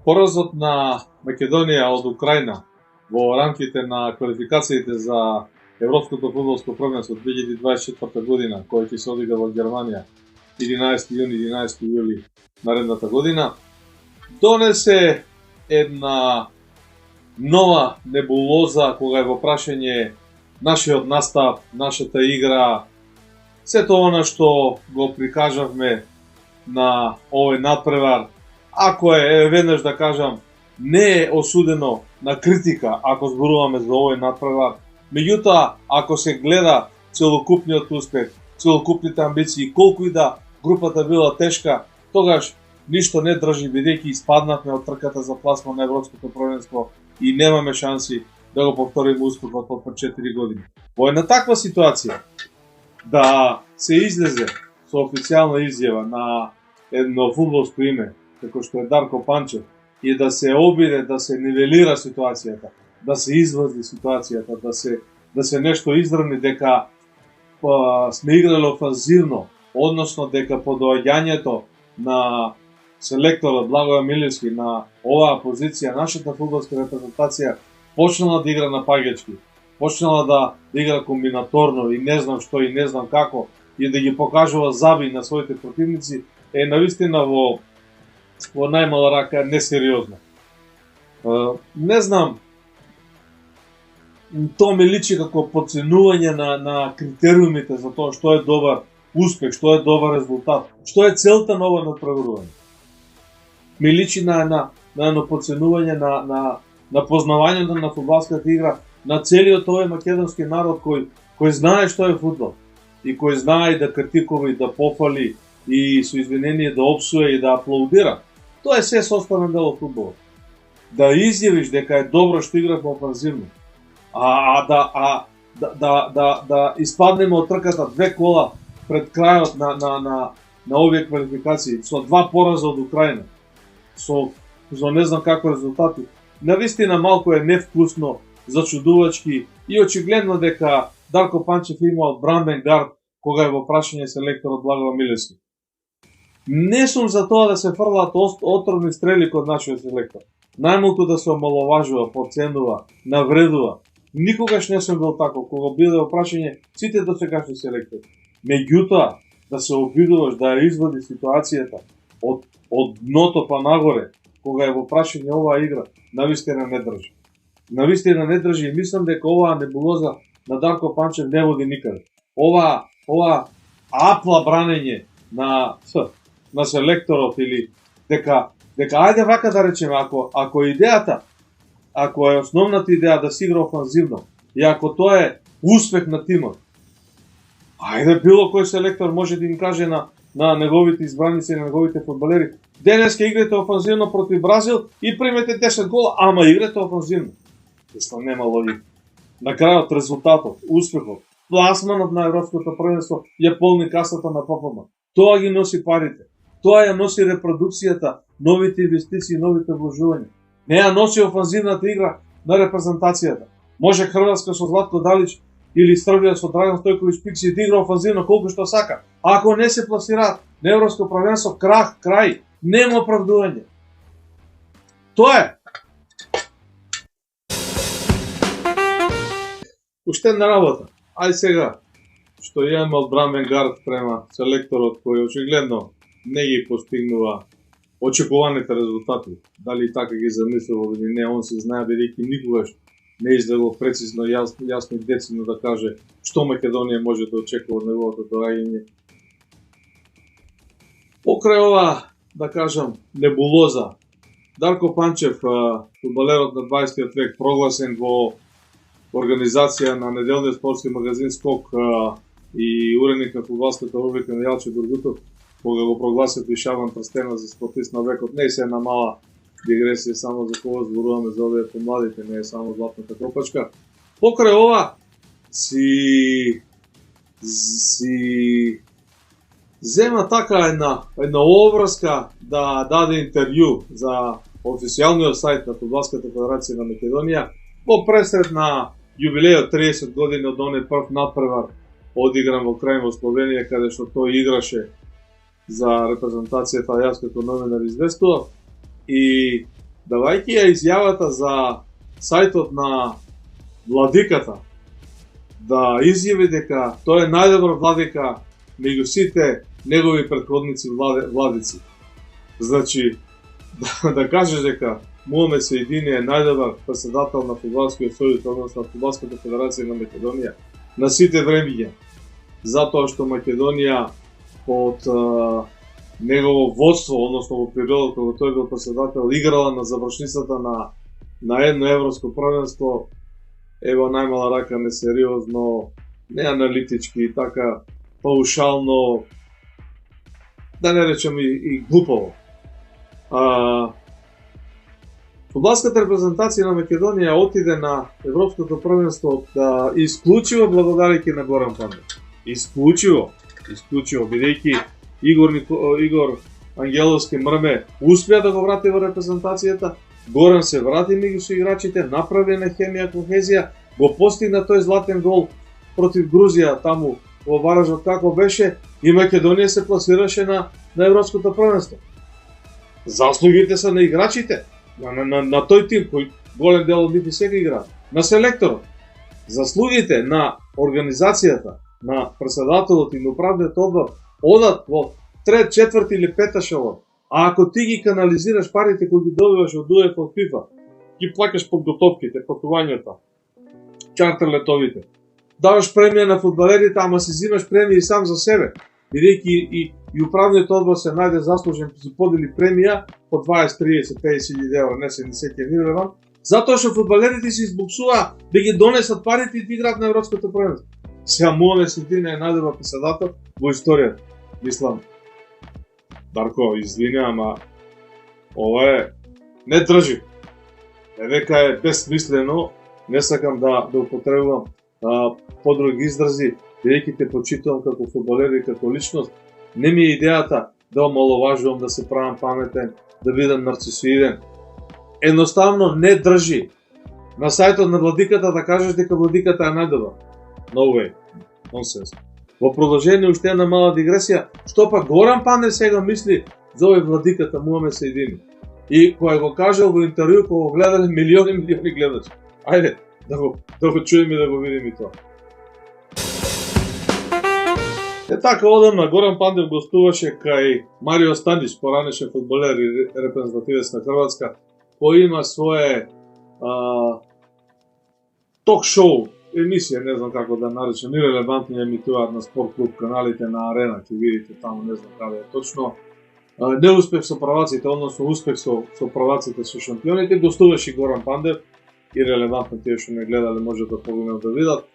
Поразот на Македонија од Украина во рамките на квалификациите за Европското фудбалско првенство 2024 година, кој ќе се одига во Германија 11 јуни 11 јули наредната година, донесе една нова небулоза кога е во прашање нашиот настап, нашата игра, сето она што го прикажавме на овој надпревар, ако е, веднаш да кажам, не е осудено на критика ако зборуваме за овој надпревар, меѓутоа, ако се гледа целокупниот успех, целокупните амбиции, колку и да групата била тешка, тогаш ништо не држи, бидејќи испаднавме од трката за пласман на Европското првенство и немаме шанси да го повториме успехот од пред 4 години. Во една таква ситуација, да се излезе со официјална изјава на едно фудбалско име, како што е Дарко Панчев, и да се обиде да се нивелира ситуацијата, да се извади ситуацијата, да се нешто издрани дека сме играли офанзивно, односно дека по доаѓањето на селекторот Благоје Милевски на оваа позиција, нашата фудбалска репрезентација почнала да игра на пагечки, почнала да игра комбинаторно и не знам што и не знам како, и да ги покажува заби на своите противници, е навистина во најмала рака несериозно. Не знам, тоа ми личи како подценување на критериумите за тоа што е добар успех, што е добар резултат, што е целта на ова надпреварување. Ми личи на едно подценување на познавањето на фудбалската игра на целиот овој македонски народ кој знае што е фудбал и кој знае да критикува и да пофали и со извинение да опсуе и да аплаудира. Тоа е се составен дел од фудбалот. Да изјавиш дека е добро што играш офанзивно, да испаднеме од трката 2 кола пред крајот на овие квалификации, со 2 пораза од Украина, со не знам како резултати. Навистина малку е невкусно, зачудувачки и очигледно дека Дарко Панчев имал бранбен гард кога е во прашање селекторот Благоје Милевски. Не сум за тоа да се фрлаат отровни стрели код нашиот селектор. Најмалку да се омаловажува, подценува, навредува. Никогаш не сум бил тако, кога биде во прашање сите досегашни селектори. Меѓутоа, да се обидуваш да ја извади ситуацијата од дното па нагоре, кога е во прашање оваа игра, навистина не држи. Навистина не држи и мислам дека оваа небулоза на Дарко Панчев не води никаде. Ова апла бранење на селекторот или дека ајде вака да речеме, ако идејата, ако е основната идеја да се игра офанзивно и ако тоа е успех на тимот, ајде било кој селектор може да им каже на неговите избраници, на неговите фудбалери, денеска играте офанзивно против Бразил и примете 10 гола, ама играте офанзивно. Тоа нема логика. На крајот резултатот, успехот, пласманот на Европското првенство ја полни касата на ПФМ. Тоа ги носи парите. Тоа ја носи репродукцијата, новите инвестиции, новите вложувања. Не ја носи офанзивната игра на репрезентацијата. Може Хрватска со Златко Далич или Србија со Драган Стојковиќ Пикси да игра офанзивно колку што сака. Ако не се пласираат на Европско првенство, крај, нема оправдување. Тоа е. Уштедна работа. Ај сега, што имаме од бранбен гард према селекторот кој очигледно не ги постигнува очекуваните резултати. Дали така ги замислувал или не, он се знае бидејќи никогаш не излегол прецизно, јасно и децидно да каже што Македонија може да очекува од неговото доаѓање. Покрај ова, да кажам, небулоза, Дарко Панчев, фудбалерот на 20 век, прогласен во организација на неделниот спортски магазин Скок и уредник на фудбалската рубрика на Јалче Дургутов, кога го прогласив и Шабан Трстена за спортист на векот. Не е се една мала дигресија, само за кога зборуваме за овие помладите, не е само златната копачка. Покрај ова си зема така една обврска да даде интервју за официјалниот сајт на Фудбалската федерација на Македонија во пресред на јубилејот 30 години од оној прв надпревар одигран во крај во Словенија, каде што тој играше за репрезентацијата, јас како новинар известував, и давајќи ја изјавата за сајтот на владиката, да изјави дека тој е најдобар владика меѓу сите негови претходници владици. Значи, да кажеш дека Муамед Сејдини е најдобар председател на Фудбалскиот сојуз, односно на Фудбалската федерација на Македонија на сите времиња, затоа што Македонија под негово водство, односно во периодот кога тој бил председател, играла на завршницата на едно европско првенство, ево најмала рака несериозно, не аналитички, така паушално, да не речем и глупаво. Фудбалската репрезентација на Македонија отиде на европското првенство да исклучиво благодарејќи на Горан Пандев. Исклучиво, бидејќи Игор Ангеловски Мрме успеа да го врати во репрезентацијата, Горан се врати меѓу соиграчите, направи на хемија, кохезија, го постигна тој златен гол против Грузија таму во баражот како беше и Македонија се пласираше на европското првенство. Заслугите се на играчите, на тој тим кој голем дел од нив сега играат, на селекторот. Заслугите на организацијата, на председателот и на управниот одбор одат во трет, четврти или пет ешелон. А ако ти ги канализираш парите кои ги добиваш од УЕФА, од ФИФА, ги плакаш подготовките, патувањата, чартер летовите, даваш премија на фудбалерите, ама си зимаш премија и сам за себе, бидејќи и управниот одбор се најде заслужен, си подели премија по 20, 30, 50 евра, не се ни сеќа ни релевант, затоа што фудбалерите си избуксува да ги донесат парите и да играат на европското првенство. Сега Муамед Сејдини е најдобар председател во историјата. Мислам, Дарко, извини, ама ова е не држи. Не дека е безсмислено, не сакам да употребувам подруги изрази, бидејќи те почитувам како фудбалер и како личност. Не ми е идејата да омаловажувам, да се правам паметен, да бидам нарцисоиден. Едноставно не држи на сајтот на владиката да кажеш дека владиката е најдобар. No way, nonsense. Во продолжение уште една мала дигресија, што па Горан Пандев сега мисли за овој владиката Муамед Сејдини. И кој го кажал во интервју, кога го гледале милиони гледачи. Ајде, да го чуеме и да го видиме и тоа. Така одамна Горан Пандев гостуваше кај Марио Станич, поранешен фудбалер и репрезентативец на Хрватска, кој има свое ток-шоу, емисија, не знам како да наречам, ирелевантни емитуваат на спорт клуб каналите на Арена, ќе видите таму, не знам каде е точно. Неуспех со праваците, односно успех со праваците со шампионите, гостуваше Горан Пандев, ирелевантно тие што не гледале може да погледнат да видат.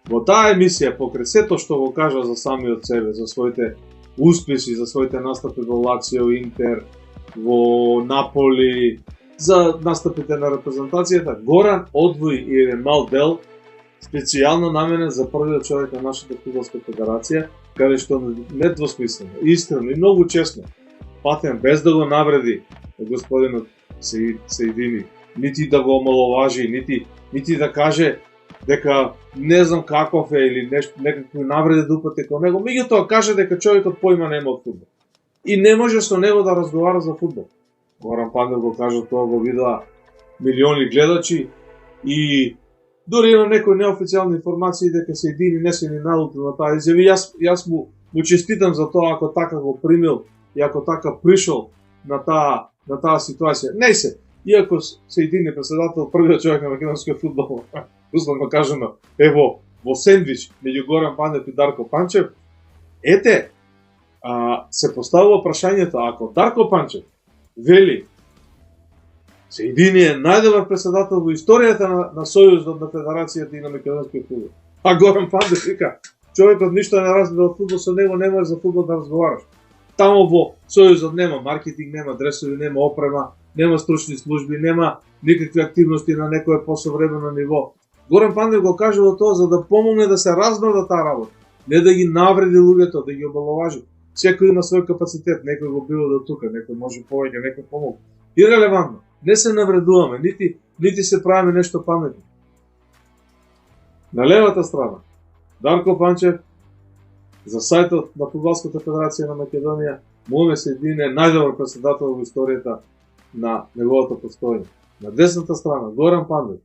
Во таа емисија, покрај сето што го кажа за самиот себе, за своите успеси, за своите настапи во Лацио, Интер, во Наполи, за настапите на репрезентацијата, Горан одвои и еден мал дел специјално наменен за првиот човек на нашата фудбалска федерација, каде што недвосмислено, искрено и многу честно, патен без да го навреди господинот Сејдини, нити да го омаловажи, нити да каже дека не знам каков е или некакви навреди да упати кон него, меѓутоа каже дека човекот поима нема од фудбал. И не може со него да разговара за фудбал. Горан Пандев го кажа тоа, го видоа милиони гледачи и дури има некои неофицијални информации дека Сејдини не се ни налутил на таа изјава. Јас му честитам за тоа ако така го примил и ако така пришол на таа ситуација. Не се, иако Сејдини председател, првиот човек на македонскиот фудбал, условно кажано, ево во сендвич меѓу Горан Пандев и Дарко Панчев, се поставува прашањето, ако Дарко Панчев вели Сејдини е најдобар председател во историјата на Сојузот, на Федерацијата и на македонскиот фудбал, а Горан Пандев вика, човекот ништо не разбира од фудбал, со него не можеш за фудбал да разговараш. Тамо во Сојузот нема маркетинг, нема дресови, нема опрема, нема стручни служби, нема никакви активности на некое посовремено ниво. Горан Пандев го кажува тоа за да помогне да се размрда таа работа, не да ги навреди луѓето, да ги обаловажи. Секој има свој капацитет, некој го било до тука, некој може повеќе, некој помогне. Ирелевантно, не се навредуваме, нити се правиме нешто паметно. На левата страна, Дарко Панчев, за сајтот на Фудбалската федерација на Македонија, Муамед Сејдини е најдобар председател во историјата на неговото постојање. На десната страна, Горан Пандев,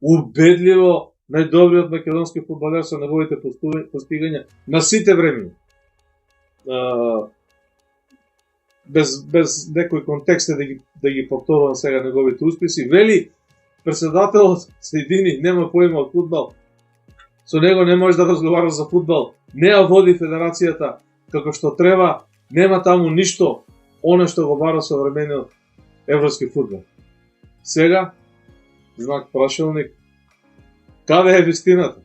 убедливо најдобриот македонски фудбалер со неговите постигања на сите времења. Без некој контекст да ги повторувам сега неговите успеси, вели председателот се едини, нема поима од фудбал, со него не може да разговара за фудбал, не ја води федерацијата како што треба, нема таму ништо, оно што го бара современиот европски фудбал. Сега, знак прашалник, каде е вистината?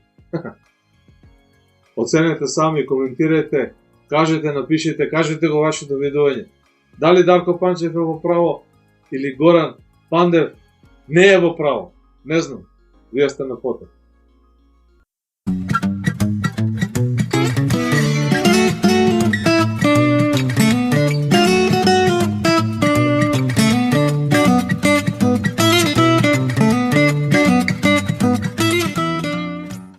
Оценете сами, коментирајте, кажете, напишете, кажете го вашето видување. Дали Дарко Панчев е во право или Горан Пандев не е во право? Не знам. Вие сте на поток.